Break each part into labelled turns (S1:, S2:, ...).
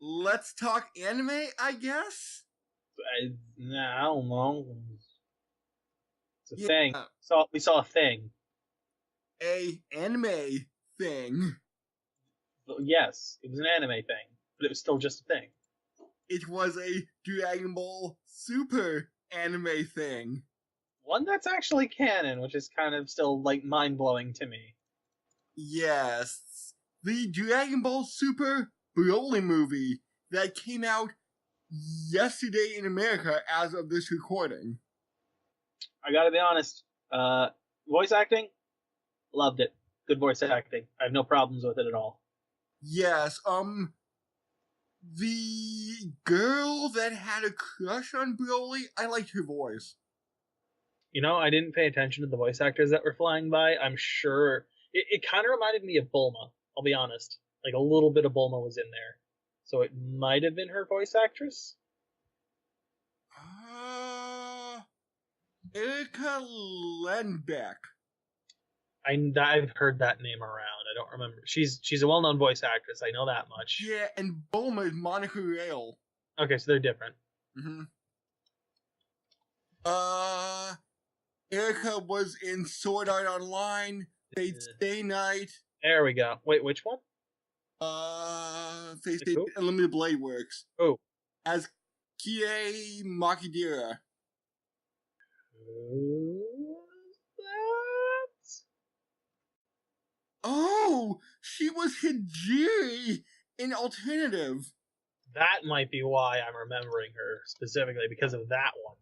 S1: let's talk anime, I guess?
S2: I don't know. It's a thing.
S1: Yeah,
S2: We saw a thing.
S1: a anime thing.
S2: Yes, it was an anime thing, but it was still just a thing.
S1: It was a Dragon Ball Super anime thing.
S2: One that's actually canon, which is kind of still like mind blowing to me.
S1: Yes. The Dragon Ball Super Broly movie that came out yesterday in America as of this recording.
S2: I gotta be honest. Voice acting, loved it. Good voice acting. I have no problems with it at all.
S1: Yes, the girl that had a crush on Broly, I liked her voice.
S2: You know, I didn't pay attention to the voice actors that were flying by. I'm sure it kind of reminded me of Bulma. I'll be honest. Like a little bit of Bulma was in there, so it might have been her voice actress.
S1: Uh, Erica Lenbeck.
S2: I've heard that name around. I don't remember. She's a well known voice actress. I know that much.
S1: Yeah, and Bulma is Monica Rail.
S2: Okay, so they're different.
S1: Mm-hmm. Uh, Erica was in Sword Art Online, Fate Stay Night.
S2: There we go. Wait, which one?
S1: Fate Stay Unlimited Blade Works.
S2: Oh,
S1: as Kie Makidera.
S2: Who's that?
S1: Oh, she was Hijiri in Alternative.
S2: That might be why I'm remembering her specifically because of that one.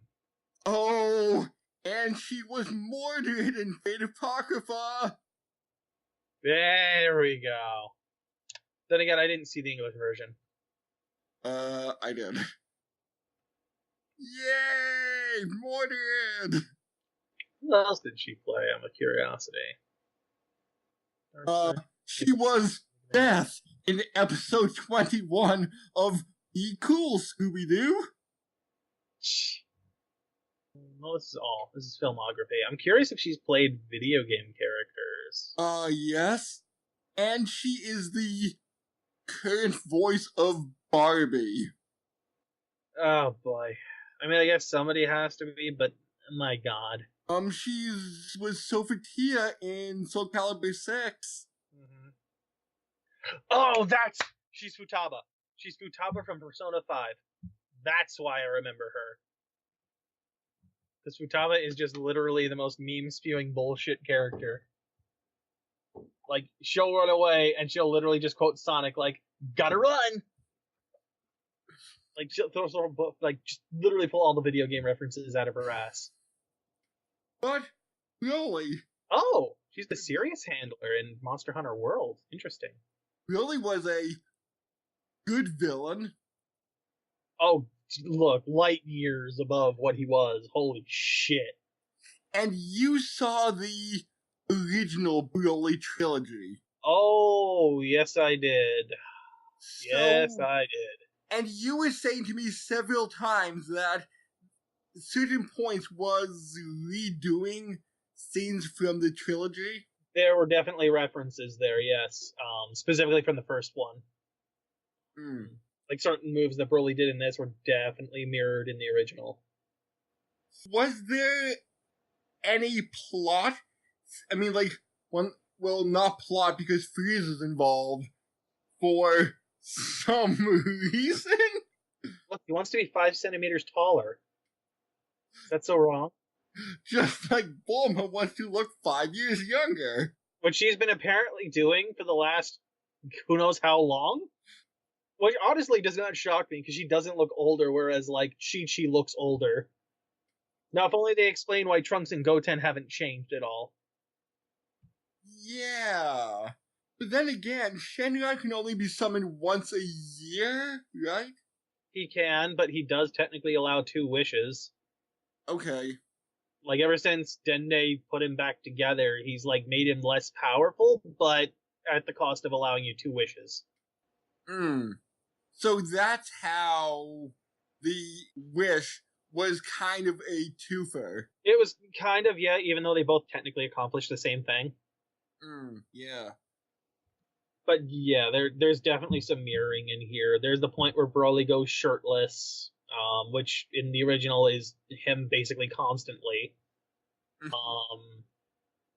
S1: Oh, and she was Mordred in Fate Apocrypha.
S2: There we go. Then again, I didn't see the English version.
S1: I did. Yay, Mordred!
S2: Who else did she play? I'm a curiosity.
S1: She was Beth in episode 21 of Be Cool, Scooby-Doo.
S2: Well, this is filmography. I'm curious if she's played video game characters.
S1: Yes. And she is the current voice of Barbie.
S2: Oh boy. I mean, I guess somebody has to be, but my god.
S1: She was Sophitia in Soul Calibur 6.
S2: Mm-hmm. Oh, she's Futaba. She's Futaba from Persona 5. That's why I remember her. Because Futaba is just literally the most meme-spewing bullshit character. Like, she'll run away, and she'll literally just quote Sonic, like, gotta run! Like, she'll just literally pull all the video game references out of her ass.
S1: But, really?
S2: Oh, she's the serious handler in Monster Hunter World. Interesting.
S1: Really was a good villain.
S2: Oh, look, light years above what he was. Holy shit.
S1: And you saw the original Broly trilogy.
S2: Oh, yes I did. Yes, I did.
S1: And you were saying to me several times that certain points was redoing scenes from the trilogy.
S2: There were definitely references there, yes. Specifically from the first one. Like certain moves that Broly did in this were definitely mirrored in the original.
S1: Was there any plot? I mean, like, not plot because Frieza's involved for some reason.
S2: Look, he wants to be 5 centimeters taller. Is that so wrong?
S1: Just like Bulma wants to look 5 years younger.
S2: Which she's been apparently doing for the last who knows how long? Which honestly does not shock me because she doesn't look older, whereas like Chi-Chi looks older. Now, if only they explain why Trunks and Goten haven't changed at all.
S1: Yeah. But then again, Shenron can only be summoned once a year, right?
S2: He can, but he does technically allow 2 wishes.
S1: Okay.
S2: Like, ever since Dende put him back together, he's, like, made him less powerful, but at the cost of allowing you 2 wishes.
S1: So that's how the wish was kind of a twofer.
S2: It was kind of, yeah, even though they both technically accomplished the same thing.
S1: Yeah.
S2: But yeah, there's definitely some mirroring in here. There's the point where Broly goes shirtless, which in the original is him basically constantly. Um,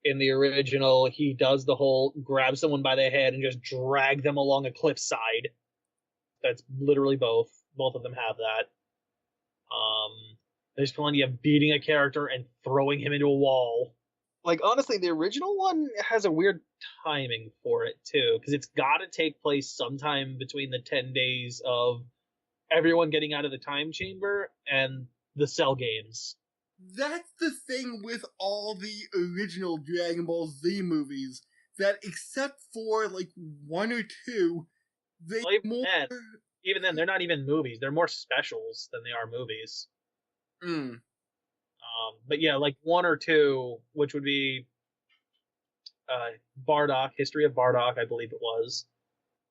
S2: in the original, he does the whole grab someone by the head and just drag them along a cliffside. That's literally both. Both of them have that. There's plenty of beating a character and throwing him into a wall. Like, honestly, the original one has a weird timing for it, too, because it's got to take place sometime between the 10 days of everyone getting out of the time chamber and the Cell games.
S1: That's the thing with all the original Dragon Ball Z movies, that except for like one or two, they
S2: Well,
S1: more.
S2: Even then, they're not even movies. They're more specials than they are movies.
S1: Mm.
S2: But yeah, like one or two, which would be Bardock, History of Bardock, I believe it was.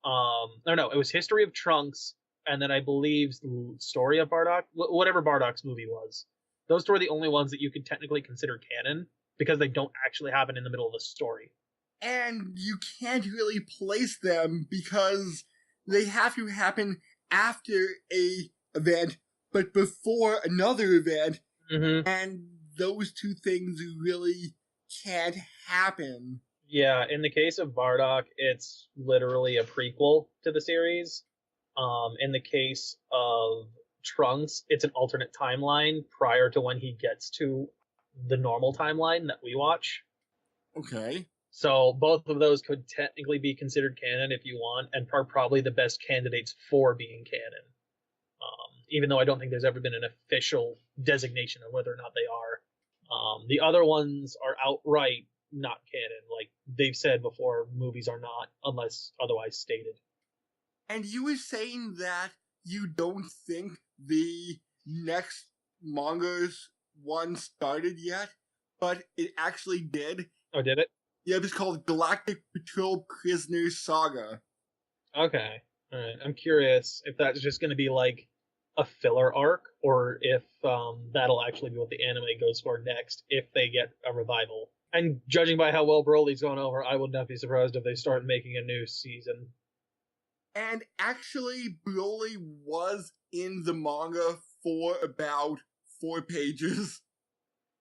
S2: No, it was History of Trunks, and then I believe Story of Bardock, whatever Bardock's movie was. Those two are the only ones that you could technically consider canon because they don't actually happen in the middle of the story.
S1: And you can't really place them because they have to happen after a event, but before another event, and those two things really can't happen.
S2: Yeah, in the case of Bardock, it's literally a prequel to the series. In the case of Trunks, it's an alternate timeline prior to when he gets to the normal timeline that we watch.
S1: Okay.
S2: So both of those could technically be considered canon if you want, and are probably the best candidates for being canon. Even though I don't think there's ever been an official designation of whether or not they are. The other ones are outright not canon. Like they've said before, movies are not unless otherwise stated.
S1: And you were saying that you don't think the next manga's one started yet, but it actually did.
S2: Oh, did it?
S1: Yeah, it's called Galactic Patrol Prisoner Saga.
S2: Okay. All right. I'm curious if that's just going to be like a filler arc, or if that'll actually be what the anime goes for next if they get a revival. And judging by how well Broly's gone over, I would not be surprised if they start making a new season.
S1: And actually, Broly was in the manga for about 4 pages.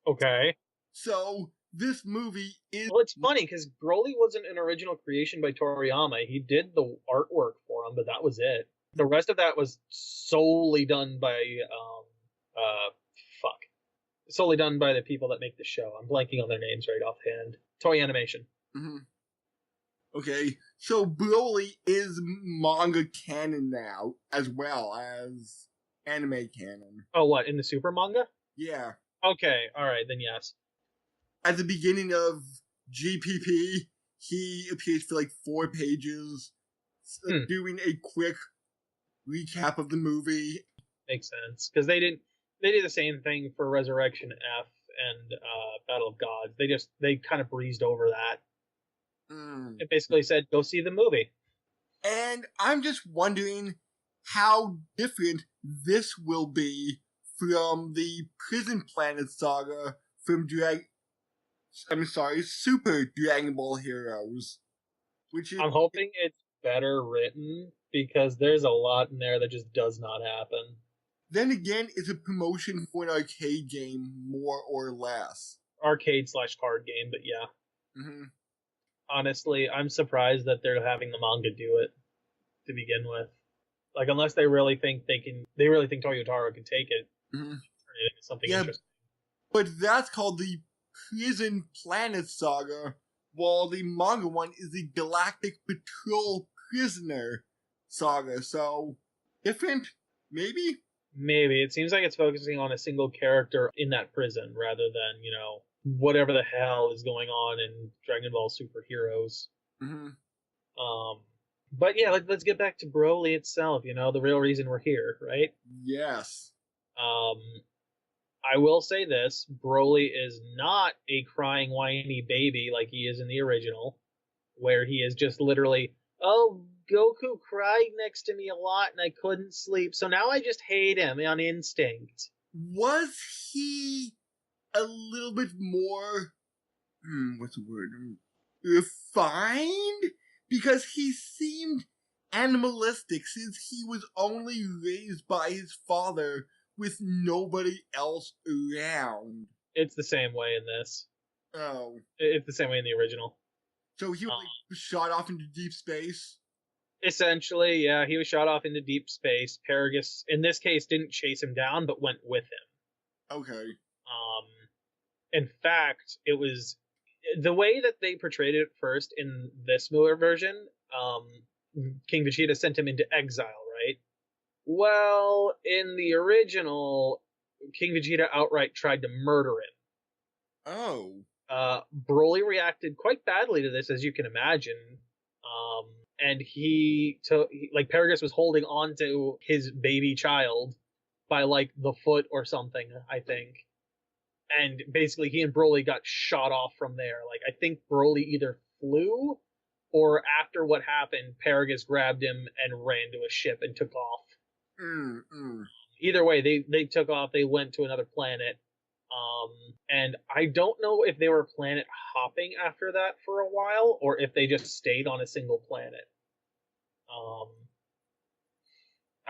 S2: Okay.
S1: So, this movie is...
S2: Well, it's funny, because Broly wasn't an original creation by Toriyama. He did the artwork for him, but that was it. The rest of that was solely done by, solely done by the people that make the show. I'm blanking on their names right offhand. Toei Animation.
S1: Mm-hmm. Okay, so Broly is manga canon now, as well as anime canon.
S2: Oh, what, in the Super manga?
S1: Yeah.
S2: Okay, alright, then yes.
S1: At the beginning of GPP, he appears for like 4 pages, doing a quick recap of the movie.
S2: Makes sense, because they did the same thing for Resurrection F and Battle of Gods. They kind of breezed over that. It basically said, go see the movie.
S1: And I'm just wondering how different this will be from the Prison Planet saga from Super Dragon Ball Heroes.
S2: I'm hoping it's better written, because there's a lot in there that just does not happen.
S1: Then again, it's a promotion for an arcade game, more or less.
S2: Arcade/card game, but yeah.
S1: Mm-hmm.
S2: Honestly, I'm surprised that they're having the manga do it to begin with. Like, unless they really think Toyotaro can take it, turn it into something interesting.
S1: But that's called the Prison Planet saga, while the manga one is the Galactic Patrol Prisoner saga. So, different? Maybe?
S2: Maybe. It seems like it's focusing on a single character in that prison rather than, whatever the hell is going on in Dragon Ball Super Heroes.
S1: Mm-hmm.
S2: But yeah, let's get back to Broly itself, the real reason we're here, right?
S1: Yes.
S2: I will say this, Broly is not a crying, whiny baby like he is in the original, where he is just literally, oh, Goku cried next to me a lot and I couldn't sleep, so now I just hate him on instinct.
S1: Was he a little bit more, what's the word, refined because he seemed animalistic since he was only raised by his father with nobody else around.
S2: It's the same way in this.
S1: Oh.
S2: It's the same way in the original.
S1: So he was shot off into deep space?
S2: Essentially, yeah, he was shot off into deep space. Paragus, in this case, didn't chase him down, but went with him.
S1: Okay.
S2: In fact, it was the way that they portrayed it first in this newer version. King Vegeta sent him into exile, right? Well, in the original, King Vegeta outright tried to murder him.
S1: Oh.
S2: Broly reacted quite badly to this, as you can imagine. And Paragus was holding on to his baby child by like the foot or something, I think. And basically he and Broly got shot off from there. Like, I think Broly either flew, or after what happened, Paragus grabbed him and ran to a ship and took off. Either way, they took off, they went to another planet. And I don't know if they were planet hopping after that for a while, or if they just stayed on a single planet.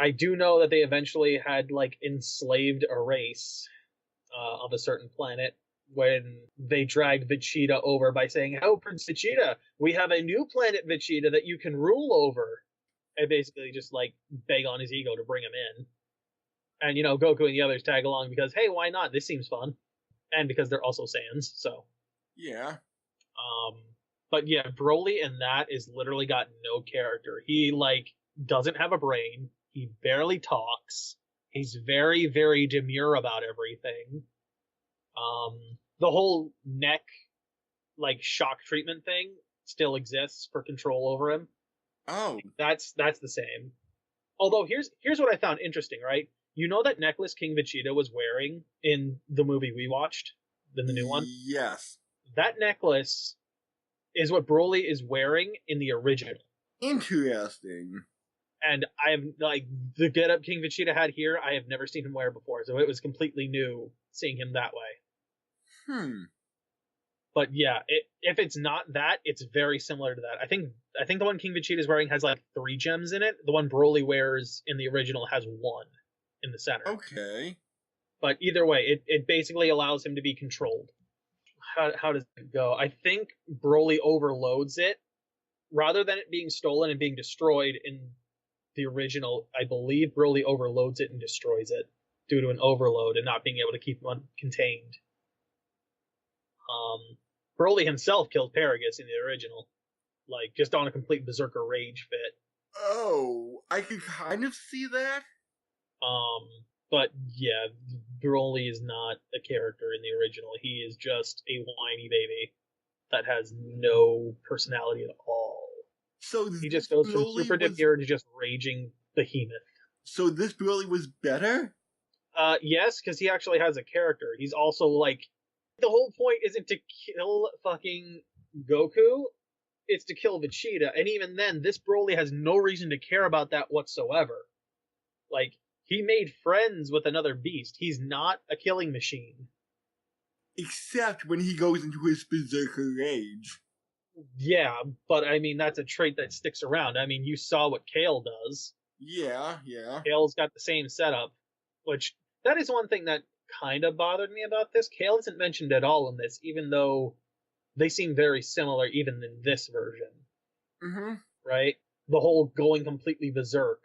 S2: I do know that they eventually had, like, enslaved a race of a certain planet when they dragged Vegeta over by saying, "Oh, Prince Vegeta, we have a new planet, Vegeta, that you can rule over." And basically just, like, beg on his ego to bring him in. And, you know, Goku and the others tag along because, hey, why not? This seems fun. And because they're also Saiyans, so.
S1: Yeah.
S2: But yeah, Broly in that is literally got no character. He, like, doesn't have a brain. He barely talks. He's very, very demure about everything. The whole neck, like, shock treatment thing still exists for control over him.
S1: Oh.
S2: That's the same. Although here's what I found interesting, right? You know that necklace King Vegeta was wearing in the movie we watched, in the new one?
S1: Yes.
S2: That necklace is what Broly is wearing in the original.
S1: Interesting.
S2: And I have, like, the getup King Vegeta had here, I have never seen him wear before, so it was completely new seeing him that way. But yeah, if it's not that, it's very similar to that. I think the one King Vegeta is wearing has like 3 gems in it. The one Broly wears in the original has 1 in the center.
S1: Okay.
S2: But either way, it basically allows him to be controlled. How does it go? I think Broly overloads it. Rather than it being stolen and being destroyed in the original, I believe Broly overloads it and destroys it due to an overload and not being able to keep it contained. Broly himself killed Paragus in the original, like, just on a complete berserker rage fit.
S1: Oh, I could kind of see that.
S2: But yeah, Broly is not a character in the original. He is just a whiny baby that has no personality at all.
S1: So
S2: he just goes from super demure to just raging behemoth.
S1: So this Broly was better?
S2: Yes, because he actually has a character. He's also, like, the whole point isn't to kill fucking Goku, it's to kill Vegeta, and even then, this Broly has no reason to care about that whatsoever. Like, he made friends with another beast. He's not a killing machine.
S1: Except when he goes into his berserker rage.
S2: Yeah, but I mean, that's a trait that sticks around. I mean, you saw what Kale does.
S1: Yeah.
S2: Kale's got the same setup, which, that is one thing that kind of bothered me about this. Kale isn't mentioned at all in this, even though they seem very similar even in this version.
S1: Mm-hmm.
S2: Right? The whole going completely berserk.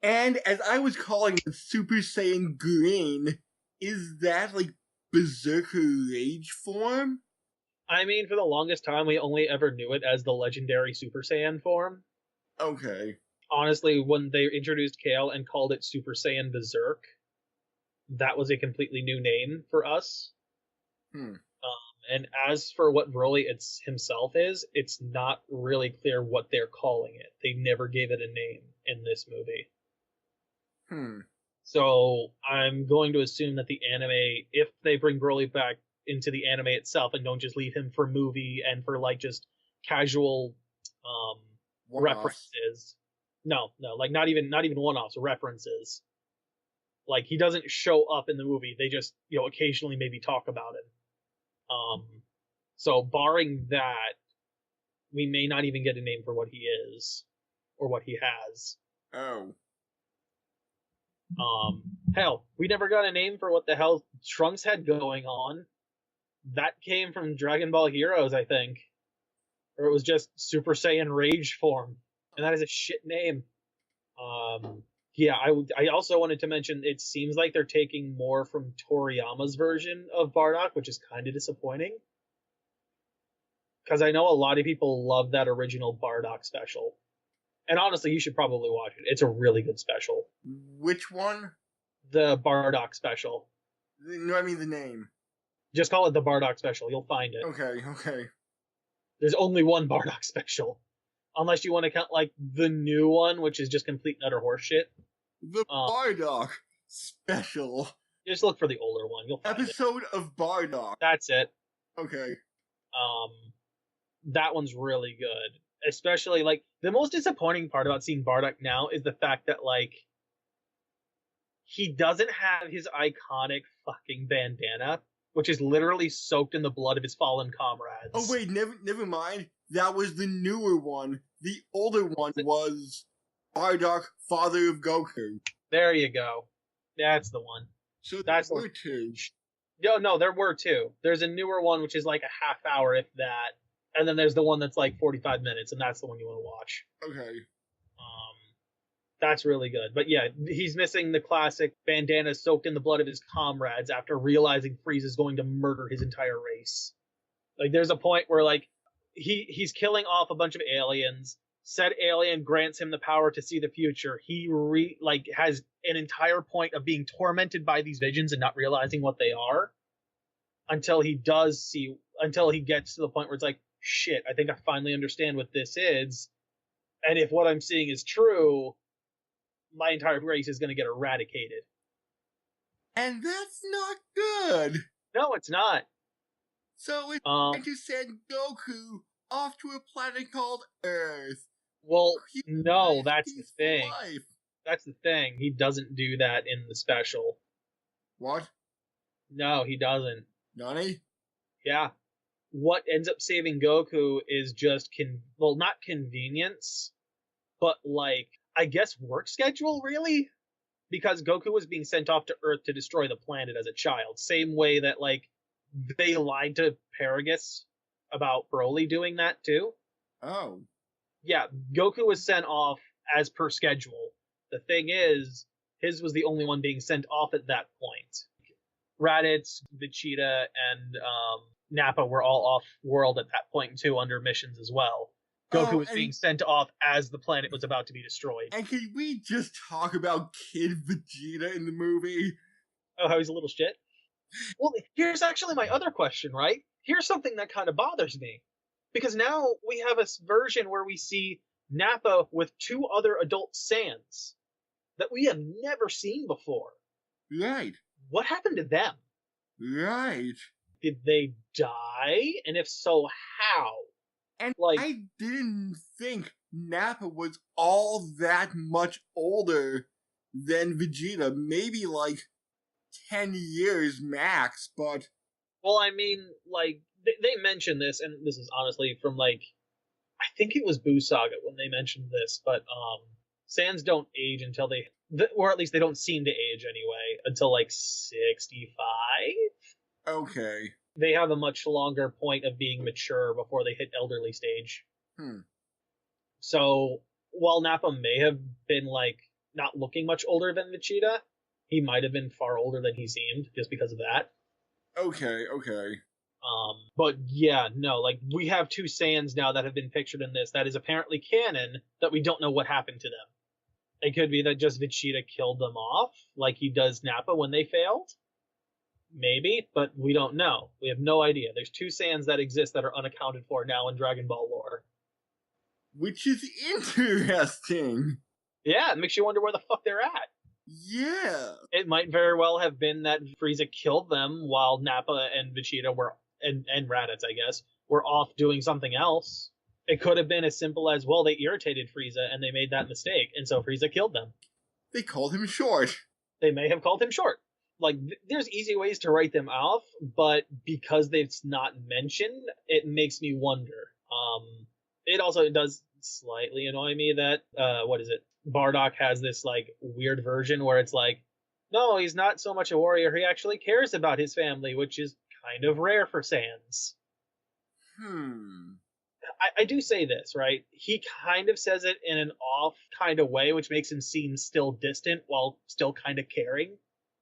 S1: And as I was calling it Super Saiyan Green, is that, like, berserker rage form?
S2: I mean, for the longest time, we only ever knew it as the legendary Super Saiyan form.
S1: Okay.
S2: Honestly, when they introduced Kale and called it Super Saiyan Berserk, that was a completely new name for us. And as for what Broly himself is, it's not really clear what they're calling it. They never gave it a name in this movie. So I'm going to assume that the anime, if they bring Broly back into the anime itself and don't just leave him for movie and for, like, just casual references. No, like, not even one-offs, references. Like, he doesn't show up in the movie. They just, you know, occasionally maybe talk about him. So barring that, we may not even get a name for what he is or what he has.
S1: Oh.
S2: Hell, we never got a name for what the hell Trunks had going on. That came from Dragon Ball Heroes, I think. Or it was just Super Saiyan Rage form. And that is a shit name. Yeah, I also wanted to mention, it seems like they're taking more from Toriyama's version of Bardock, which is kind of disappointing. Because I know a lot of people love that original Bardock special. And honestly, you should probably watch it. It's a really good special.
S1: Which one?
S2: The Bardock special.
S1: No, I mean the name.
S2: Just call it the Bardock special. You'll find it.
S1: Okay.
S2: There's only one Bardock special. Unless you want to count, like, the new one, which is just complete and utter horseshit.
S1: The Bardock special.
S2: Just look for the older one. You'll find
S1: Episode of Bardock.
S2: That's it.
S1: Okay.
S2: That one's really good. Especially, like, the most disappointing part about seeing Bardock now is the fact that, like, he doesn't have his iconic fucking bandana, which is literally soaked in the blood of his fallen comrades.
S1: Oh wait, never mind. That was the newer one. The older one was Bardock, father of Goku.
S2: There you go. That's the one.
S1: So
S2: that's
S1: there were two.
S2: No, there were two. There's a newer one, which is like a half hour, if that. And then there's the one that's like 45 minutes, and that's the one you want to watch.
S1: Okay.
S2: That's really good. But yeah, he's missing the classic bandana soaked in the blood of his comrades after realizing Frieza is going to murder his entire race. Like, there's a point where, like, he's killing off a bunch of aliens. Said alien grants him the power to see the future. He has an entire point of being tormented by these visions and not realizing what they are until he gets to the point where it's like, shit, I think I finally understand what this is. And if what I'm seeing is true, my entire race is going to get eradicated.
S1: And that's not good.
S2: No, it's not.
S1: So it's trying to send Goku off to a planet called Earth.
S2: Well, no, that's the thing.
S1: Life.
S2: That's the thing. He doesn't do that in the special.
S1: What?
S2: No, he doesn't.
S1: Nani?
S2: Yeah. What ends up saving Goku is just, not convenience, but, like, I guess work schedule, really? Because Goku was being sent off to Earth to destroy the planet as a child. Same way that, like, they lied to Paragus about Broly doing that, too.
S1: Oh.
S2: Yeah, Goku was sent off as per schedule. The thing is, his was the only one being sent off at that point. Raditz, Vegeta, and Nappa were all off-world at that point, too, under missions as well. Goku was being sent off as the planet was about to be destroyed.
S1: And can we just talk about Kid Vegeta in the movie?
S2: Oh, how he's a little shit? Well, here's actually my other question, right? Here's something that kind of bothers me. Because now we have a version where we see Nappa with two other adult Saiyans that we have never seen before.
S1: Right.
S2: What happened to them?
S1: Right.
S2: Did they die? And if so, how?
S1: And I didn't think Nappa was all that much older than Vegeta. Maybe like 10 years max, but...
S2: Well, I mean, like, they mentioned this, and this is honestly from, like, I think it was Buu Saga when they mentioned this, but Saiyans don't age until or at least they don't seem to age anyway, until like 65?
S1: Okay.
S2: They have a much longer point of being mature before they hit elderly stage. So, while Nappa may have been, like, not looking much older than Vegeta, he might have been far older than he seemed, just because of that.
S1: Okay.
S2: But yeah, no, like, we have two Saiyans now that have been pictured in this that is apparently canon that we don't know what happened to them. It could be that just Vegeta killed them off, like he does Nappa when they failed. Maybe, but we don't know. We have no idea. There's two Saiyans that exist that are unaccounted for now in Dragon Ball lore.
S1: Which is interesting.
S2: Yeah, it makes you wonder where the fuck they're at.
S1: Yeah.
S2: It might very well have been that Frieza killed them while Nappa and Vegeta were, and Raditz, I guess, were off doing something else. It could have been as simple as, well, they irritated Frieza and they made that mistake, and so Frieza killed them.
S1: They called him short.
S2: They may have called him short. Like, there's easy ways to write them off, but because it's not mentioned, it makes me wonder. It also does slightly annoy me that Bardock has this like weird version where it's like, no, he's not so much a warrior. He actually cares about his family, which is kind of rare for Sans. I do say this, right? He kind of says it in an off kind of way, which makes him seem still distant while still kind of caring.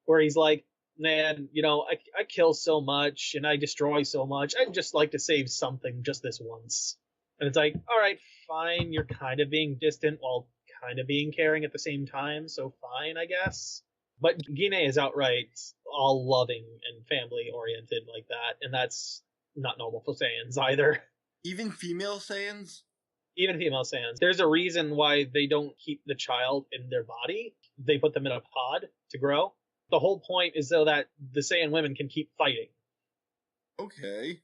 S2: Where he's like, man, I kill so much and I destroy so much. I'd just like to save something just this once. And it's like, all right, fine. You're kind of being distant while kind of being caring at the same time. So fine, I guess. But Gine is outright all loving and family oriented like that. And that's not normal for Saiyans either.
S1: Even female Saiyans?
S2: Even female Saiyans. There's a reason why they don't keep the child in their body. They put them in a pod to grow. The whole point is so that the Saiyan women can keep fighting.
S1: Okay.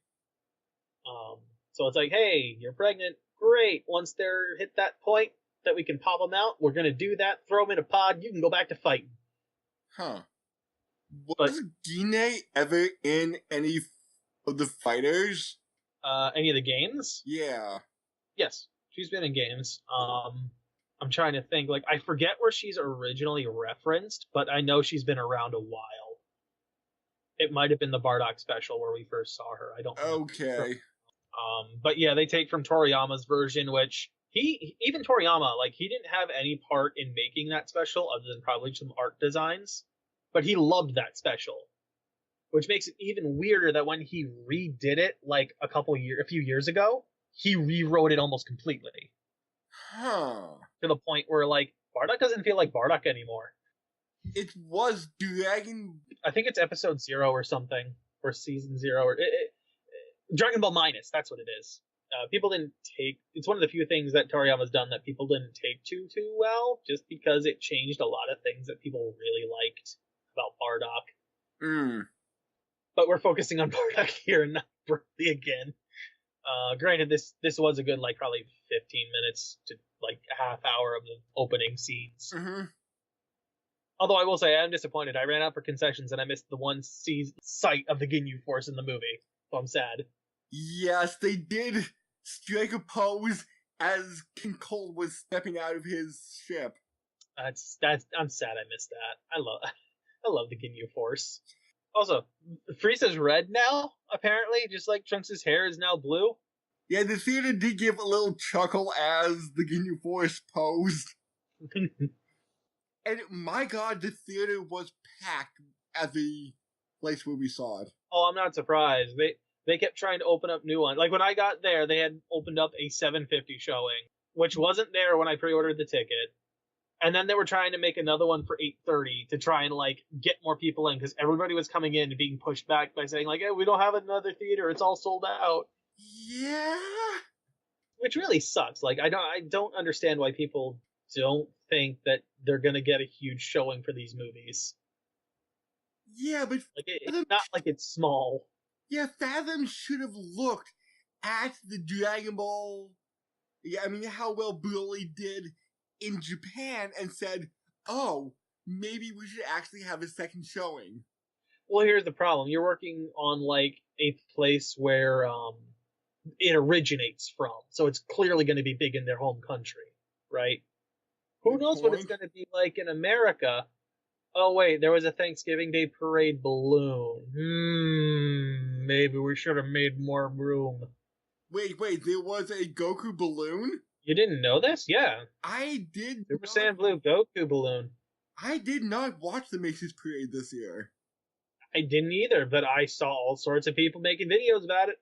S2: So it's like, hey, you're pregnant. Great. Once they're hit that point that we can pop them out, we're going to do that. Throw them in a pod. You can go back to fighting.
S1: Huh. Was Gine ever in any of the fighters?
S2: Any of the games?
S1: Yeah.
S2: Yes, she's been in games. I'm trying to think. Like, I forget where she's originally referenced, but I know she's been around a while. It might have been the Bardock special where we first saw her. I don't know.
S1: Okay.
S2: But yeah, they take from Toriyama's version, which even Toriyama, like, he didn't have any part in making that special other than probably some art designs, but he loved that special, which makes it even weirder that when he redid it, like, a few years ago, he rewrote it almost completely.
S1: Huh.
S2: To the point where, like, Bardock doesn't feel like Bardock anymore.
S1: It was Dragon...
S2: I think it's episode 0 or something, or season 0, or Dragon Ball Minus, that's what it is. People didn't take... It's one of the few things that Toriyama's done that people didn't take too well, just because it changed a lot of things that people really liked about Bardock. But we're focusing on Bardock here and not Broly again. Granted, this was a good, like, probably 15 minutes to, like, a half hour of the opening scenes. Although I will say, I'm disappointed. I ran out for concessions and I missed the one sight of the Ginyu Force in the movie. So I'm sad.
S1: Yes, they did strike a pose as King Cold was stepping out of his ship.
S2: I'm sad I missed that. I love the Ginyu Force. Also, Frieza's red now, apparently, just like Trunks' hair is now blue.
S1: Yeah, the theater did give a little chuckle as the Ginyu Force posed. And my god, the theater was packed at the place where we saw it.
S2: Oh, I'm not surprised. They kept trying to open up new ones. Like, when I got there, they had opened up a 750 showing, which wasn't there when I pre-ordered the ticket. And then they were trying to make another one for 8:30 to try and, like, get more people in, because everybody was coming in and being pushed back by saying, like, hey, we don't have another theater, it's all sold out.
S1: Yeah.
S2: Which really sucks. Like, I don't understand why people don't think that they're gonna get a huge showing for these movies.
S1: Yeah, but
S2: like it's not like it's small.
S1: Yeah, Fathom should have looked at the Dragon Ball. Yeah, I mean how well Broly did in Japan and said, "Oh, maybe we should actually have a second showing."
S2: Well, here's the problem: you're working on like a place where it originates from, so it's clearly going to be big in their home country, right? Who knows what it's going to be like in America? Oh wait, there was a Thanksgiving Day parade balloon. Maybe we should have made more room.
S1: Wait, there was a Goku balloon?
S2: You didn't know this? Yeah.
S1: I did.
S2: Super Saiyan Blue Goku balloon.
S1: I did not watch the Macy's parade this year.
S2: I didn't either, but I saw all sorts of people making videos about it.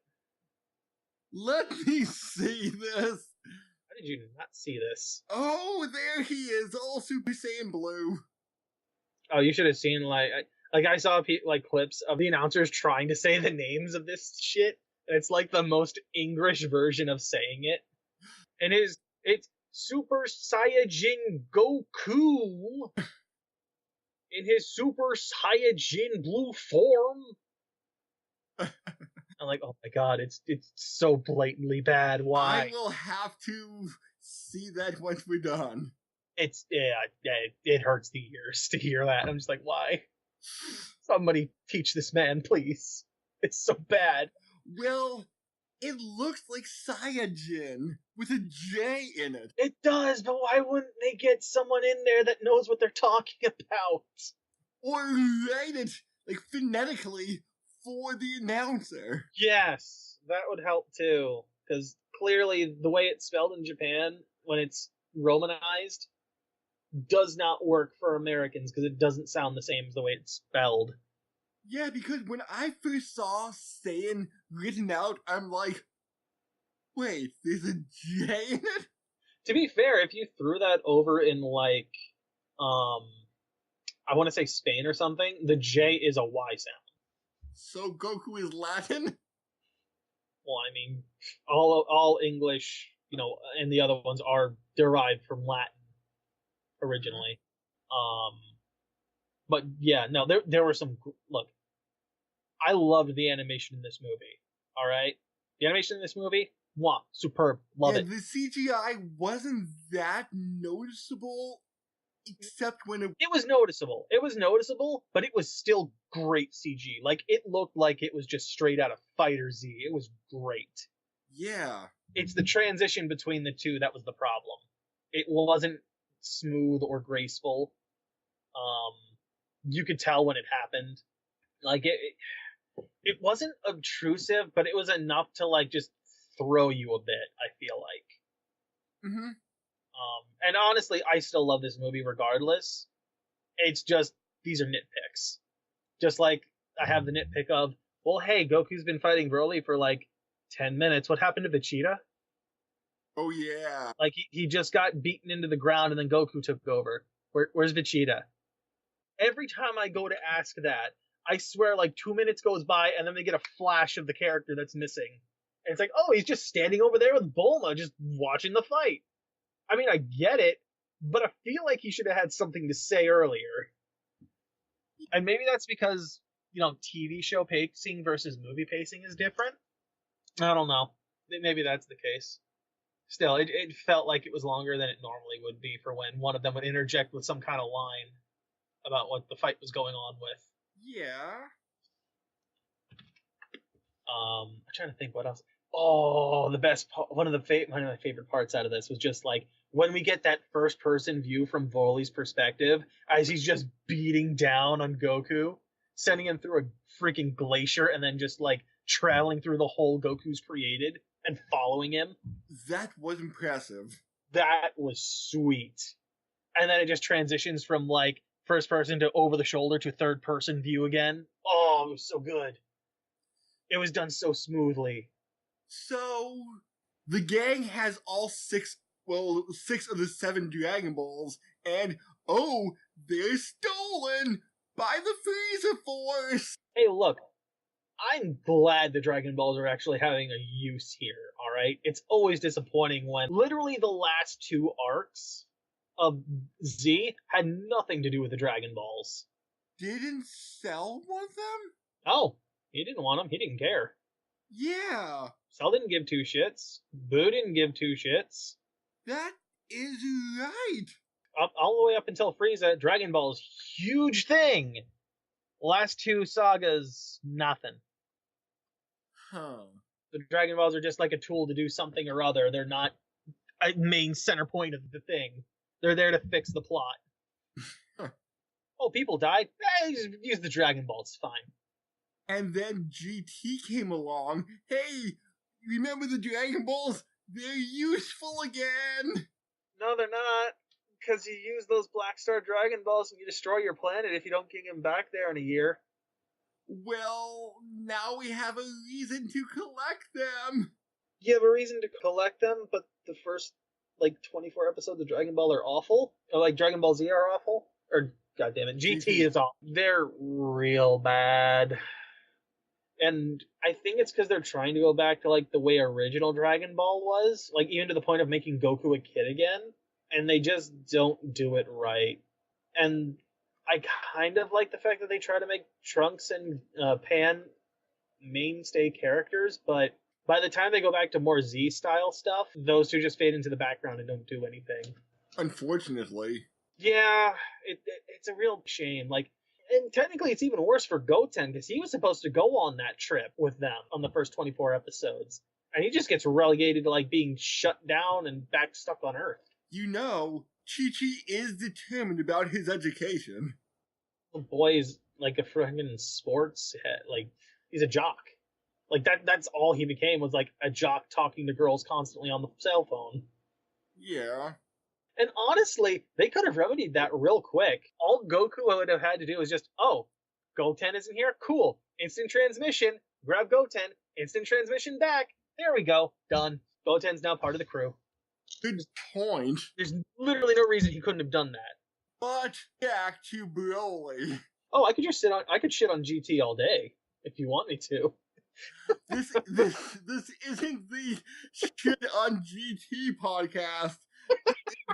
S1: Let me see this.
S2: How did you not see this?
S1: Oh, there he is, all Super Saiyan Blue.
S2: Oh, you should have seen, like I saw like clips of the announcers trying to say the names of this shit. And it's like the most English version of saying it. And it's Super Saiyajin Goku in his Super Saiyajin Blue form. I'm like, oh my god, it's so blatantly bad. Why?
S1: I will have to see that once we're done.
S2: It hurts the ears to hear that. I'm just like, why? Somebody teach this man, please. It's so bad.
S1: Well, It looks like Saiyajin with a J in it.
S2: It does, but why wouldn't they get someone in there that knows what they're talking about?
S1: Or write it, like, phonetically for the announcer.
S2: Yes, that would help too. Because clearly the way it's spelled in Japan, when it's romanized, does not work for Americans because it doesn't sound the same as the way it's spelled.
S1: Yeah, because when I first saw Saiyan written out, I'm like, wait, there's a J in it?
S2: To be fair, if you threw that over in, like, I want to say Spain or something, the J is a Y sound.
S1: So Goku is Latin?
S2: Well, I mean, all English, and the other ones are derived from Latin originally. But yeah, no, there were some. Look, I loved the animation in this movie. All right, the animation in this movie, superb, love it.
S1: The CGI wasn't that noticeable, except when
S2: it was noticeable. It was noticeable, but it was still great CG. Like, it looked like it was just straight out of Fighter Z. It was great.
S1: Yeah.
S2: It's the transition between the two that was the problem. It wasn't smooth or graceful. You could tell when it happened. Like, it wasn't obtrusive, but it was enough to, like, just throw you a bit, I feel like.
S1: Mm-hmm.
S2: And honestly, I still love this movie regardless. It's just, these are nitpicks. Just like I have the nitpick of, well, hey, Goku's been fighting Broly for like 10 minutes. What happened to Vegeta?
S1: Oh, yeah.
S2: Like, he just got beaten into the ground and then Goku took over. Where's Vegeta? Every time I go to ask that, I swear like 2 minutes goes by and then they get a flash of the character that's missing. And it's like, oh, he's just standing over there with Bulma, just watching the fight. I mean, I get it, but I feel like he should have had something to say earlier. And maybe that's because, TV show pacing versus movie pacing is different. I don't know. Maybe that's the case. Still, it felt like it was longer than it normally would be for when one of them would interject with some kind of line about what the fight was going on with.
S1: Yeah.
S2: I'm trying to think what else. Oh, the best part, one of my favorite parts out of this was just like when we get that first person view from Broly's perspective as he's just beating down on Goku, sending him through a freaking glacier and then just like traveling through the hole Goku's created and following him.
S1: That was impressive.
S2: That was sweet. And then it just transitions from like first person to over the shoulder to third person view again. Oh, it was so good. It was done so smoothly.
S1: So, the gang has all 6 of the 7 Dragon Balls, and they're stolen by the Frieza Force!
S2: Hey, look, I'm glad the Dragon Balls are actually having a use here, alright? It's always disappointing when literally the last 2 arcs of Z had nothing to do with the Dragon Balls.
S1: Didn't Cell want them?
S2: Oh, he didn't want them. He didn't care.
S1: Yeah.
S2: Cell didn't give 2 shits. Boo didn't give 2 shits.
S1: That is right.
S2: All the way up until Frieza, Dragon Ball's huge thing. Last 2 sagas, nothing.
S1: Huh.
S2: The Dragon Balls are just like a tool to do something or other. They're not a main center point of the thing. They're there to fix the plot. Oh, people died? Just use the Dragon Ball, it's fine.
S1: And then GT came along. Hey, remember the Dragon Balls? They're useful again!
S2: No, they're not. Because you use those Black Star Dragon Balls and you destroy your planet if you don't get them back there in a year.
S1: Well, now we have a reason to collect them!
S2: You have a reason to collect them, but the first, 24 episodes of Dragon Ball are awful? Or, Dragon Ball Z are awful? Or, goddammit, GT is awful. They're real bad. And I think it's because they're trying to go back to, the way original Dragon Ball was. Even to the point of making Goku a kid again. And they just don't do it right. And I kind of like the fact that they try to make Trunks and Pan mainstay characters, but by the time they go back to more Z-style stuff, those two just fade into the background and don't do anything.
S1: Unfortunately.
S2: Yeah, it's a real shame. And technically it's even worse for Goten, because he was supposed to go on that trip with them on the first 24 episodes. And he just gets relegated to, like, being shut down and back stuck on Earth.
S1: You know, Chi-Chi is determined about his education.
S2: The boy's like a freaking sports head. Like, he's a jock. Like, that's all he became, was like a jock talking to girls constantly on the cell phone.
S1: Yeah.
S2: And honestly, they could have remedied that real quick. All Goku would have had to do was just, oh, Goten isn't here? Cool. Instant transmission. Grab Goten. Instant transmission back. There we go. Done. Goten's now part of the crew.
S1: Good point.
S2: There's literally no reason he couldn't have done that.
S1: But back to Broly.
S2: Oh, I could shit on GT all day if you want me to.
S1: This isn't the shit on GT podcast.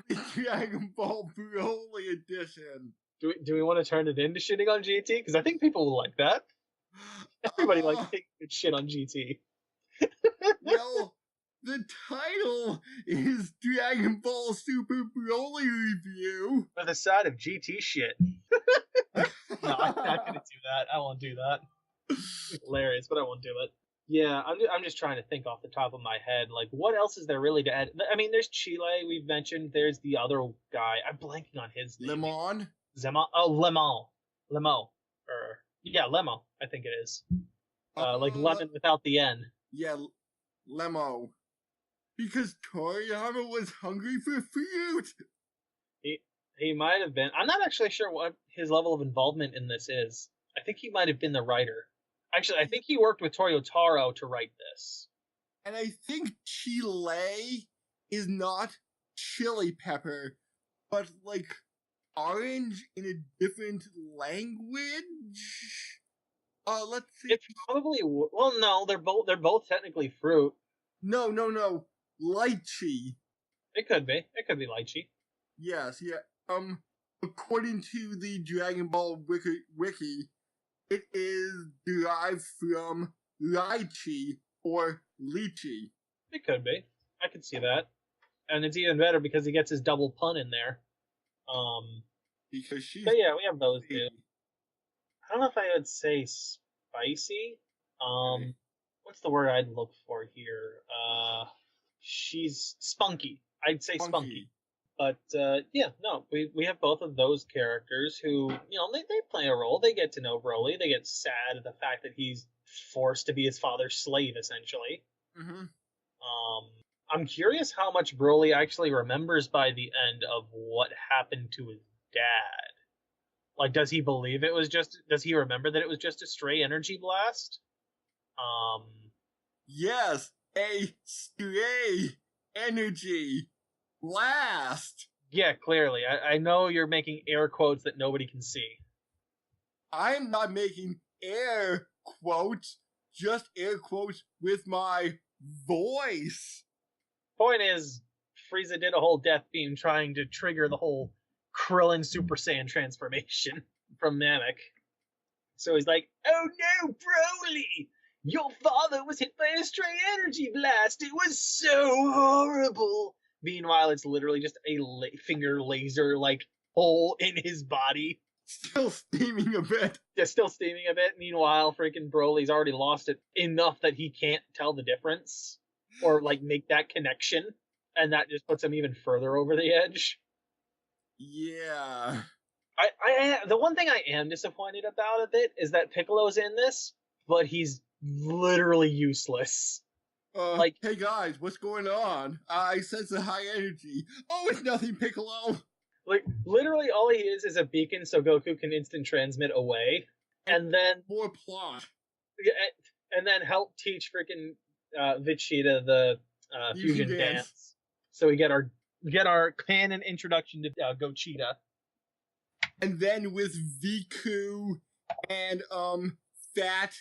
S1: This is the Dragon Ball Broly edition.
S2: Do we want to turn it into shitting on GT? Because I think people will like that. Everybody likes taking good shit on GT.
S1: Well, the title is Dragon Ball Super Broly Review.
S2: With a side of GT shit. No, I'm not gonna do that. I won't do that. It's hilarious, but I won't do it. Yeah, I'm just trying to think off the top of my head, like, what else is there really to add? I mean, there's Chile, we've mentioned. There's the other guy. I'm blanking on his name.
S1: Lemon?
S2: Lemo. Yeah, Lemo, I think it is. Like lemon without the N.
S1: Yeah, Lemo. Because Toriyama was hungry for fruit.
S2: He might have been. I'm not actually sure what his level of involvement in this is. I think he might have been the writer. Actually, I think he worked with Toyotaro to write this.
S1: And I think Chile is not chili pepper, but like orange in a different language. Let's see.
S2: It probably well, no, they're both technically fruit.
S1: No, lychee.
S2: It could be lychee.
S1: Yes, yeah. According to the Dragon Ball wiki, it is derived from lychee or lychee.
S2: It could be. I could see that. And it's even better because he gets his double pun in there.
S1: Because she's...
S2: But yeah, we have those two. I don't know if I would say spicy. What's the word I'd look for here? She's spunky. I'd say spunky. But, yeah, no, we have both of those characters who, you know, they play a role. They get to know Broly. They get sad at the fact that he's forced to be his father's slave, essentially.
S1: Mm-hmm.
S2: I'm curious how much Broly actually remembers by the end of what happened to his dad. Like, does he remember that it was just a stray energy blast?
S1: Yes, a stray energy blast.
S2: Yeah, clearly. I know you're making air quotes that nobody can see.
S1: I'm not making air quotes, just air quotes with my voice.
S2: Point is, Frieza did a whole death beam trying to trigger the whole Krillin Super Saiyan transformation from Namek. So he's like, oh no, Broly! Your father was hit by a stray energy blast! It was so horrible! Meanwhile, it's literally just a finger laser, like, hole in his body.
S1: Still steaming a bit.
S2: Yeah, still steaming a bit. Meanwhile, freaking Broly's already lost it enough that he can't tell the difference. Or, like, make that connection. And that just puts him even further over the edge.
S1: Yeah.
S2: The one thing I am disappointed about a bit is that Piccolo's in this, but he's literally useless.
S1: Hey guys, what's going on? I sense a high energy. Oh, it's nothing, Piccolo!
S2: Like, literally all he is a beacon so Goku can instant transmit away. And then...
S1: More plot.
S2: And then help teach freaking Vegeta the fusion dance. So we get our canon introduction to Gochita.
S1: And then with Viku and Fat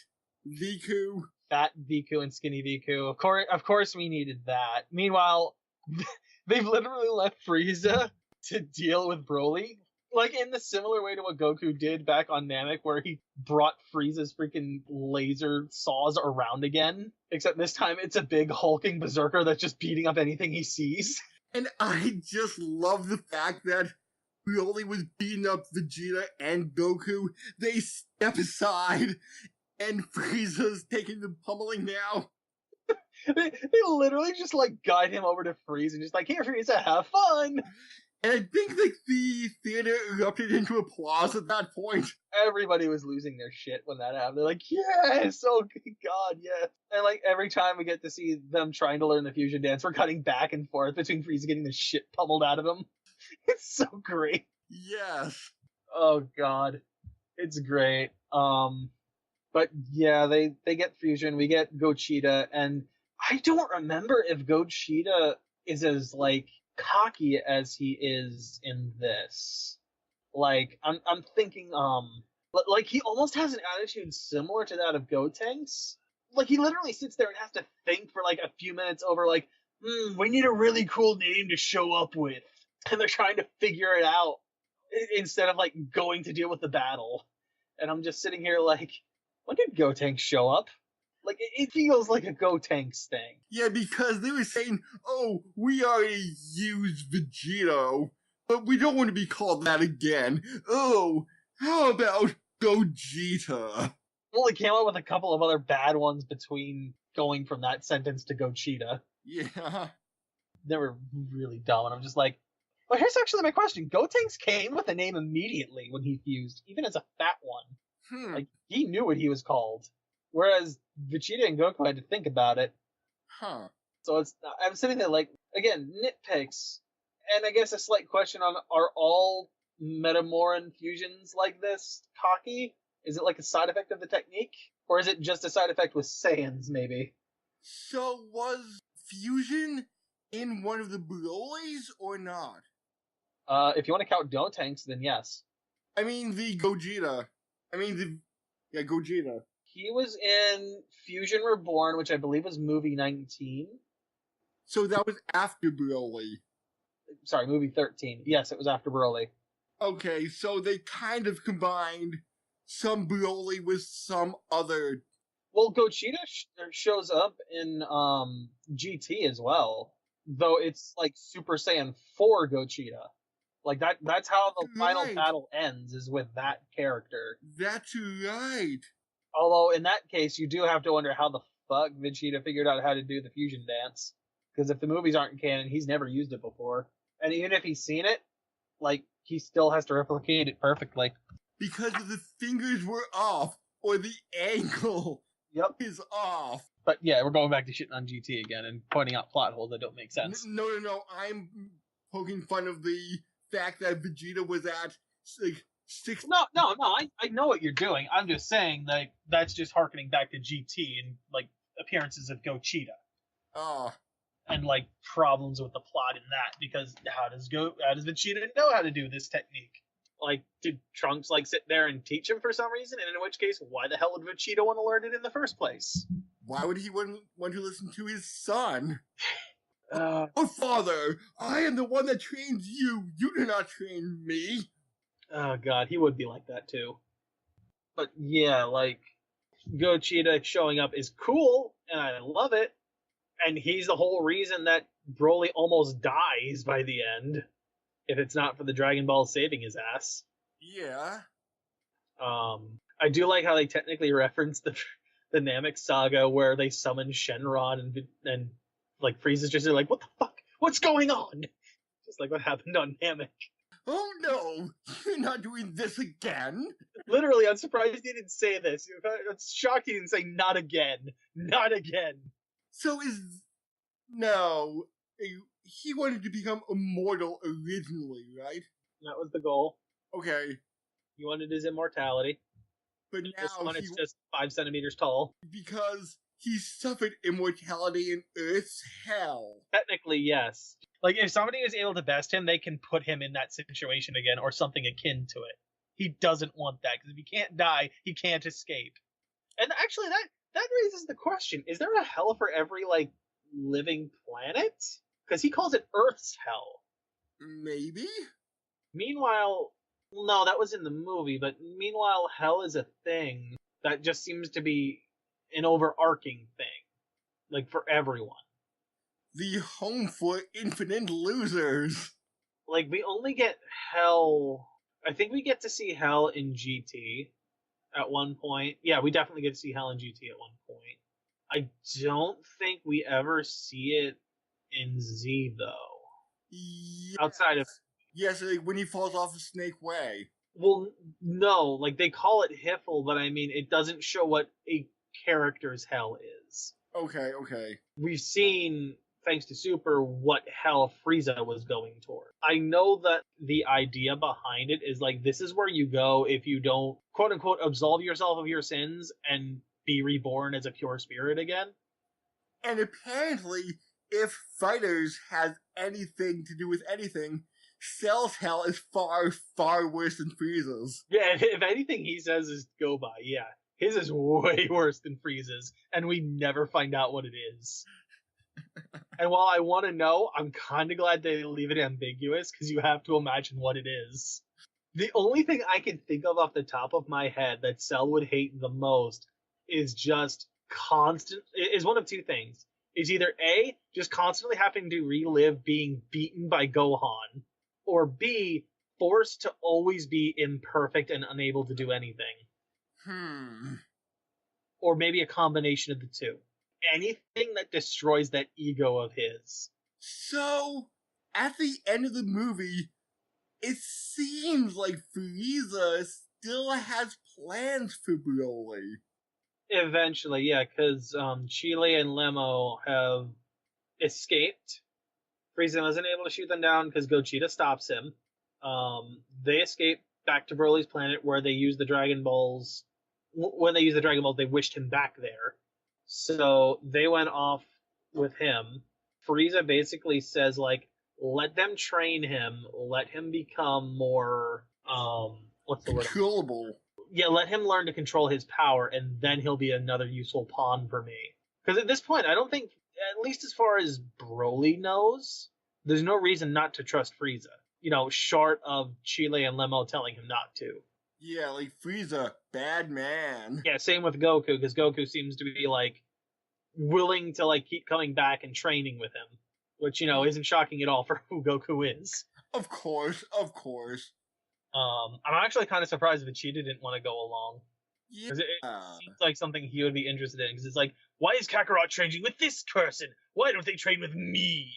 S1: Viku.
S2: Fat Viku and Skinny Viku. Of course we needed that. Meanwhile, they've literally left Frieza to deal with Broly. Like, in the similar way to what Goku did back on Namek, where he brought Frieza's freaking laser saws around again. Except this time it's a big hulking berserker that's just beating up anything he sees.
S1: And I just love the fact that Broly was beating up Vegeta and Goku. They step aside, and Frieza's taking the pummeling now.
S2: They literally just like guide him over to Frieza and just like, here, Frieza, have fun.
S1: And I think like the theater erupted into applause at that point.
S2: Everybody was losing their shit when that happened. They're like, yes, oh god, yes. And like every time we get to see them trying to learn the fusion dance, we're cutting back and forth between Frieza getting the shit pummeled out of him. It's so great.
S1: Yes.
S2: Oh god. It's great. But yeah, they get fusion, we get Gogeta, and I don't remember if Gogeta is as like cocky as he is in this. Like I'm thinking like he almost has an attitude similar to that of Gotenks. Like he literally sits there and has to think for like a few minutes over like, we need a really cool name to show up with. And they're trying to figure it out instead of like going to deal with the battle. And I'm just sitting here like, when did Gotenks show up? Like, it feels like a Gotenks thing.
S1: Yeah, because they were saying, oh, we already used Vegito, but we don't want to be called that again. Oh, how about Gogeta?
S2: Well, they came up with a couple of other bad ones between going from that sentence to Gogeta.
S1: Yeah.
S2: They were really dumb, and I'm just like, well, here's actually my question. Gotenks came with a name immediately when he fused, even as a fat one. Like, he knew what he was called. Whereas Vegeta and Goku had to think about it.
S1: Huh.
S2: So I'm sitting there like, again, nitpicks. And I guess a slight question on, are all Metamoran fusions like this cocky? Is it like a side effect of the technique? Or is it just a side effect with Saiyans, maybe?
S1: So was fusion in one of the Brolys or not?
S2: If you want to count Gotenks, then yes.
S1: I mean the Gogeta. Gogeta.
S2: He was in Fusion Reborn, which I believe was movie 19.
S1: So that was after Broly.
S2: Sorry, movie 13. Yes, it was after Broly.
S1: Okay, so they kind of combined some Broly with some other.
S2: Well, Gogeta shows up in GT as well, though it's like Super Saiyan 4 Gogeta. Like that's how the final battle ends, is with that character.
S1: That's right.
S2: Although in that case, you do have to wonder how the fuck Vegeta figured out how to do the fusion dance. Because if the movies aren't canon, he's never used it before. And even if he's seen it, like, he still has to replicate it perfectly.
S1: Because the fingers were off, or the angle is off.
S2: But yeah, we're going back to shitting on GT again and pointing out plot holes that don't make sense.
S1: No. I'm poking fun of the fact that Vegeta was at, like, 6...
S2: No, I know what you're doing. I'm just saying that that's just harkening back to GT and, like, appearances of Gogeta.
S1: Oh.
S2: And, like, problems with the plot in that, because how does Vegeta know how to do this technique? Like, did Trunks, like, sit there and teach him for some reason? And in which case, why the hell would Vegeta want to learn it in the first place?
S1: Why would he want to listen to his son? Oh, father, I am the one that trains you. You do not train me.
S2: Oh, God, he would be like that, too. But, yeah, like, Gogeta showing up is cool, and I love it. And he's the whole reason that Broly almost dies by the end, if it's not for the Dragon Ball saving his ass.
S1: Yeah.
S2: I do like how they technically reference the Namek saga, where they summon Shenron and like Frieza's just like, what the fuck? What's going on? Just like what happened on Namek.
S1: Oh no, you're not doing this again.
S2: Literally, I'm surprised he didn't say this. I'm shocked he didn't say not again. Not again.
S1: So no, he wanted to become immortal originally, right?
S2: That was the goal.
S1: Okay.
S2: He wanted his immortality.
S1: But
S2: now
S1: this one
S2: is just 5 centimeters tall.
S1: Because he suffered immortality in Earth's hell.
S2: Technically, yes. Like, if somebody is able to best him, they can put him in that situation again, or something akin to it. He doesn't want that, because if he can't die, he can't escape. And actually, that raises the question, is there a hell for every, like, living planet? Because he calls it Earth's hell.
S1: Maybe?
S2: Meanwhile, no, that was in the movie, but meanwhile, hell is a thing that just seems to be an overarching thing. Like, for everyone.
S1: The home for infinite losers.
S2: Like, we only get hell... I think we get to see hell in GT at one point. Yeah, we definitely get to see hell in GT at one point. I don't think we ever see it in Z though.
S1: Yes.
S2: Outside of
S1: Yes, like when he falls off the Snake Way.
S2: well, no, like they call it Hiffle, but I mean it doesn't show what a character's hell is.
S1: Okay, okay.
S2: We've seen, thanks to Super, what hell Frieza was going toward. I know that the idea behind it is like this is where you go if you don't quote unquote absolve yourself of your sins and be reborn as a pure spirit again.
S1: And apparently, if Fighters has anything to do with anything, Cell's hell is far, far worse than Frieza's.
S2: Yeah, if anything he says is go by, yeah. His is way worse than Frieza's, and we never find out what it is. And while I want to know, I'm kind of glad they leave it ambiguous, because you have to imagine what it is. The only thing I can think of off the top of my head that Cell would hate the most is just is one of two things. Is either A, just constantly having to relive being beaten by Gohan, or B, forced to always be imperfect and unable to do anything. Or maybe a combination of the two. Anything that destroys that ego of his.
S1: So, at the end of the movie, it seems like Frieza still has plans for Broly.
S2: Eventually, yeah, because Chile and Lemo have escaped. Frieza isn't able to shoot them down because Gogeta stops him. They escape back to Broly's planet where they use the Dragon Balls. When they use the Dragon Balls, they wished him back there. So they went off with him. Frieza basically says, like, let them train him, let him become more, what's the word?
S1: Controllable.
S2: Yeah, let him learn to control his power, and then he'll be another useful pawn for me. Because at this point, I don't think, at least as far as Broly knows, there's no reason not to trust Frieza. You know, short of Chile and Lemo telling him not to.
S1: Yeah, like Frieza, bad man.
S2: Yeah, same with Goku, because Goku seems to be, like, willing to, like, keep coming back and training with him. Which, you know, isn't shocking at all for who Goku is.
S1: Of course, of course.
S2: I'm actually kind of surprised Vegeta didn't want to go along.
S1: Yeah.
S2: Because it seems like something he would be interested in. Because it's like, why is Kakarot training with this person? Why don't they train with me?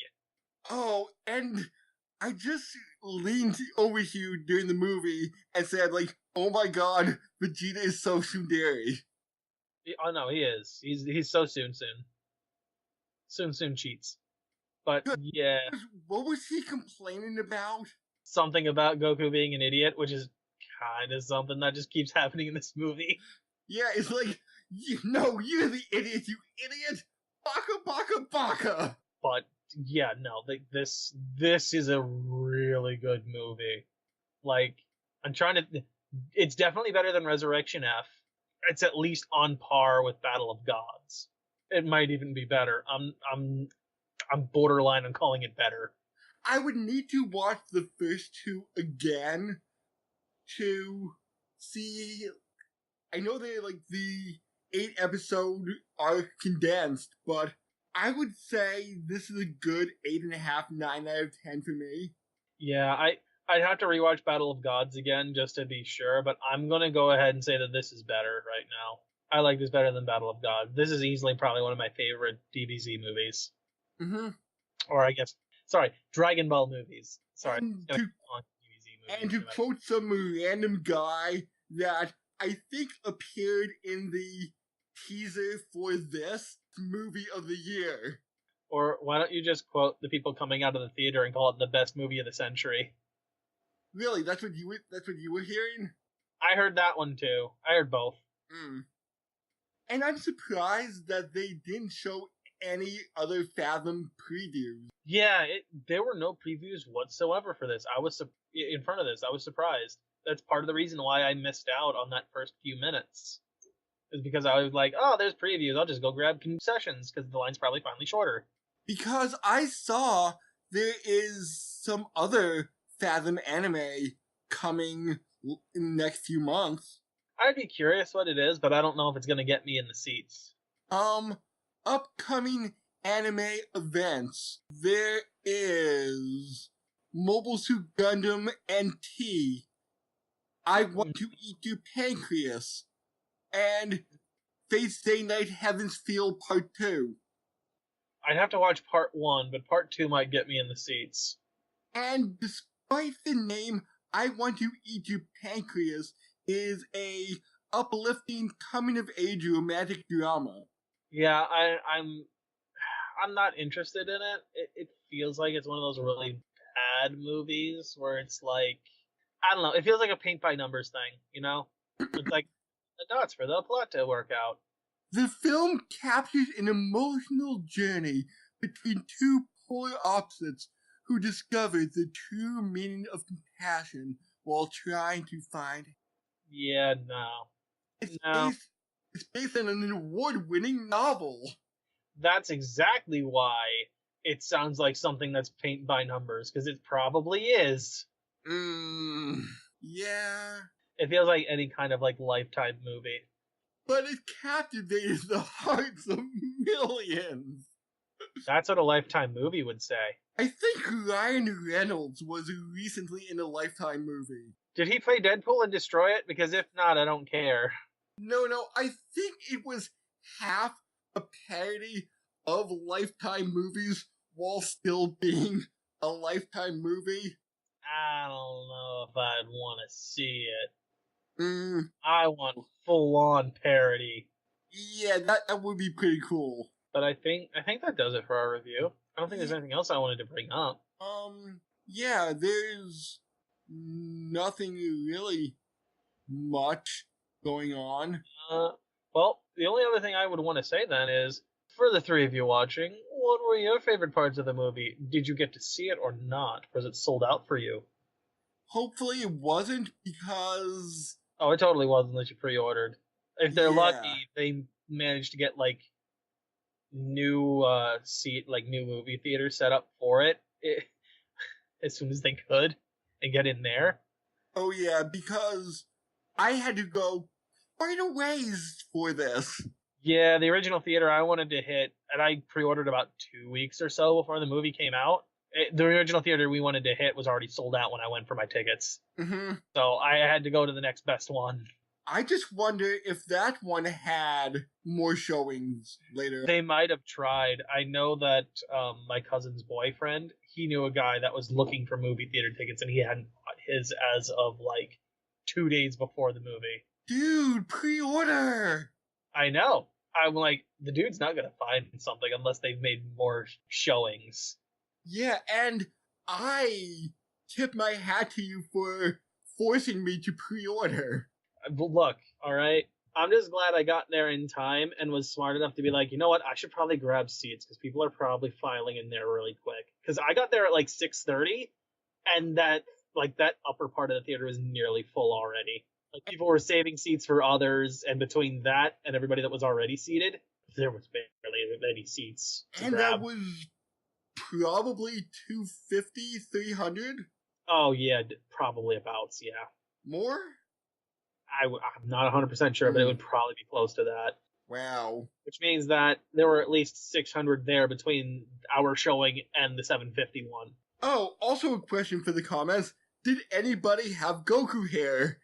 S1: Oh, and I just leaned over you during the movie and said, like, oh my god, Vegeta is so tsundere.
S2: Oh no, he is. He's so soon. Soon cheats. But yeah.
S1: What was he complaining about?
S2: Something about Goku being an idiot, which is kind of something that just keeps happening in this movie.
S1: Yeah, it's like, no, you're the idiot, you idiot! Baka baka baka!
S2: But yeah, no, this is a really good movie. Like, I'm trying to. It's definitely better than Resurrection F. It's at least on par with Battle of Gods. It might even be better. I'm borderline on calling it better.
S1: I would need to watch the first two again to see. I know they like the 8-episode are condensed, but I would say this is a good 8.5, 9 out of 10 for me.
S2: Yeah, I'd have to rewatch Battle of Gods again just to be sure, but I'm gonna go ahead and say that this is better right now. I like this better than Battle of Gods. This is easily probably one of my favorite DBZ movies.
S1: Mm-hmm.
S2: Or I guess, sorry, Dragon Ball movies. Sorry.
S1: And to quote some random guy that I think appeared in the teaser for this movie of the year.
S2: Or why don't you just quote the people coming out of the theater and call it the best movie of the century?
S1: Really, that's what you were hearing?
S2: I heard that one too. I heard both.
S1: And I'm surprised that they didn't show any other Fathom previews.
S2: Yeah, there were no previews whatsoever for this. I was in front of this. I was surprised. That's part of the reason why I missed out on that first few minutes. Is because I was like, oh, there's previews. I'll just go grab concessions because the line's probably finally shorter.
S1: Because I saw there is some other Fathom anime coming in the next few months.
S2: I'd be curious what it is, but I don't know if it's going to get me in the seats.
S1: Upcoming anime events. There is Mobile Suit Gundam NT. I Want to Eat Your Pancreas. And Fate Stay Night Heaven's Feel Part 2.
S2: I'd have to watch part 1, but part 2 might get me in the seats.
S1: And despite the name, I Want to Eat Your Pancreas is a uplifting coming-of-age romantic drama.
S2: Yeah, I'm not interested in it. It feels like it's one of those really bad movies where it's like, I don't know, it feels like a paint by numbers thing, you know? It's like the dots for the plot to work out.
S1: The film captures an emotional journey between two polar opposites who discover the true meaning of compassion while trying to find it.
S2: Yeah, no.
S1: It's based on an award-winning novel.
S2: That's exactly why it sounds like something that's paint by numbers, because it probably is.
S1: Yeah.
S2: It feels like any kind of like Lifetime movie.
S1: But it captivated the hearts of millions.
S2: That's what a Lifetime movie would say.
S1: I think Ryan Reynolds was recently in a Lifetime movie.
S2: Did he play Deadpool and destroy it? Because if not, I don't care.
S1: No, I think it was half a parody of Lifetime movies while still being a Lifetime movie.
S2: I don't know if I'd want to see it.
S1: Mm.
S2: I want full-on parody.
S1: Yeah, that would be pretty cool.
S2: But I think that does it for our review. I don't think there's anything else I wanted to bring up.
S1: Yeah, there's nothing really much going on.
S2: Well, the only other thing I would want to say then is, for the three of you watching, what were your favorite parts of the movie? Did you get to see it or not? Was it sold out for you?
S1: Hopefully it wasn't, because...
S2: Oh, it totally was unless you pre-ordered. If they're lucky, they managed to get, like, new new movie theaters set up for it as soon as they could and get in there.
S1: Oh yeah, because I had to go quite a ways for this.
S2: Yeah, the original theater I wanted to hit, and I pre-ordered about 2 weeks or so before the movie came out. The original theater we wanted to hit was already sold out when I went for my tickets.
S1: Mm-hmm.
S2: So I had to go to the next best one.
S1: I just wonder if that one had more showings later.
S2: They might have tried. I know that my cousin's boyfriend, he knew a guy that was looking for movie theater tickets, and he hadn't bought his as of like 2 days before the movie.
S1: Dude, pre-order!
S2: I know. I'm like, the dude's not going to find something unless they've made more showings.
S1: Yeah, and I tip my hat to you for forcing me to pre-order.
S2: Look, all right, I'm just glad I got there in time and was smart enough to be like, you know what, I should probably grab seats because people are probably filing in there really quick. Because I got there at like 6:30, and that upper part of the theater was nearly full already. Like, people were saving seats for others, and between that and everybody that was already seated, there was barely any seats to
S1: and
S2: grab.
S1: That was probably 250, 300?
S2: Oh, yeah, probably about, yeah.
S1: More?
S2: I'm not 100% sure, but it would probably be close to that.
S1: Wow.
S2: Which means that there were at least 600 there between our showing and the 751.
S1: Oh, also a question for the comments. Did anybody have Goku hair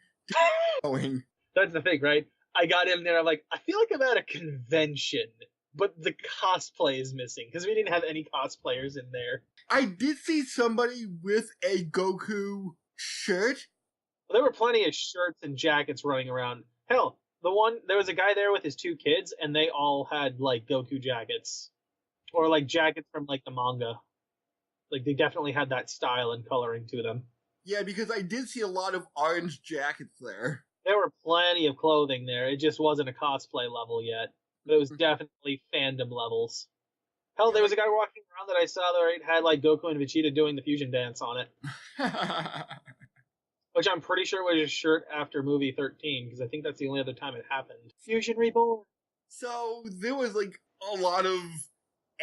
S1: going?
S2: That's the thing, right? I got in there, I'm like, I feel like I'm at a convention, but the cosplay is missing, because we didn't have any cosplayers in there.
S1: I did see somebody with a Goku shirt.
S2: Well, there were plenty of shirts and jackets running around. Hell, there was a guy there with his 2 kids, and they all had, like, Goku jackets. Or, like, jackets from, like, the manga. Like, they definitely had that style and coloring to them.
S1: Yeah, because I did see a lot of orange jackets there.
S2: There were plenty of clothing there. It just wasn't a cosplay level yet. But it was definitely fandom levels. Hell, there was a guy walking around that I saw that had, like, Goku and Vegeta doing the fusion dance on it. Which I'm pretty sure was his shirt after movie 13, because I think that's the only other time it happened. Fusion Reborn!
S1: So, there was, like, a lot of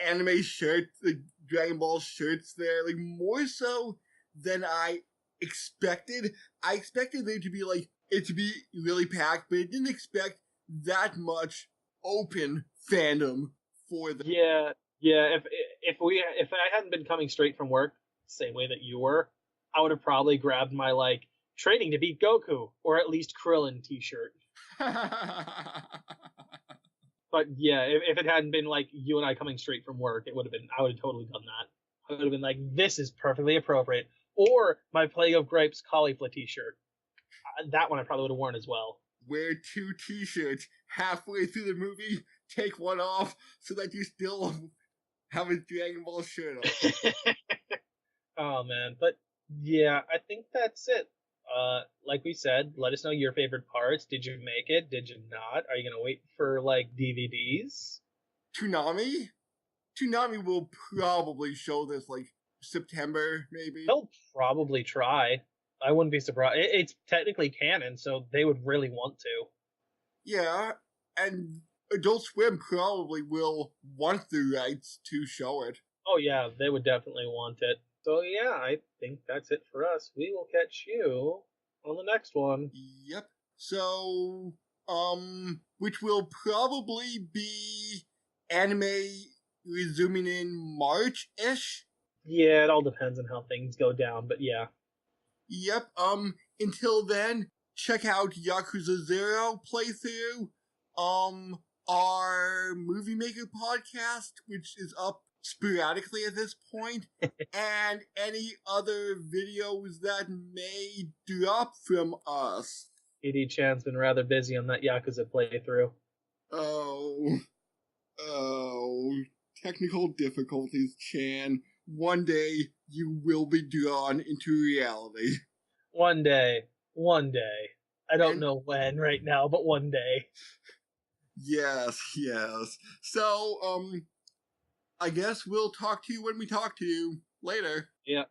S1: anime shirts, like, Dragon Ball shirts there, like, more so than I expected. I expected there to be, like, it to be really packed, but I didn't expect that much open fandom for them.
S2: Yeah. If I hadn't been coming straight from work, same way that you were, I would have probably grabbed my, like, training to beat Goku, or at least Krillin t-shirt. But yeah, if it hadn't been like you and I coming straight from work, it would have been. I would have totally done that. I would have been like, "This is perfectly appropriate." Or my Plague of Grapes caulifla T-shirt. That one I probably would have worn as well.
S1: Wear 2 t-shirts halfway through the movie, take one off so that you still have a Dragon Ball shirt on.
S2: Oh man, but yeah, I think that's it. Like we said, let us know your favorite parts. Did you make it? Did you not? Are you gonna wait for like DVDs?
S1: Toonami? Toonami will probably show this like September, maybe.
S2: They'll probably try. I wouldn't be surprised. It's technically canon, so they would really want to.
S1: Yeah, and Adult Swim probably will want the rights to show it.
S2: Oh yeah, they would definitely want it. So yeah, I think that's it for us. We will catch you on the next one.
S1: Yep. So, which will probably be anime resuming in March-ish.
S2: Yeah, it all depends on how things go down, but yeah.
S1: Yep. Until then, check out Yakuza 0 playthrough. Our Movie Maker podcast, which is up sporadically at this point, and any other videos that may drop from us.
S2: ED-chan's been rather busy on that Yakuza playthrough.
S1: Oh, technical difficulties, Chan. One day you will be drawn into reality.
S2: One day. I don't know when right now, but one day.
S1: Yes. So, I guess we'll talk to you when we talk to you later.
S2: Yeah.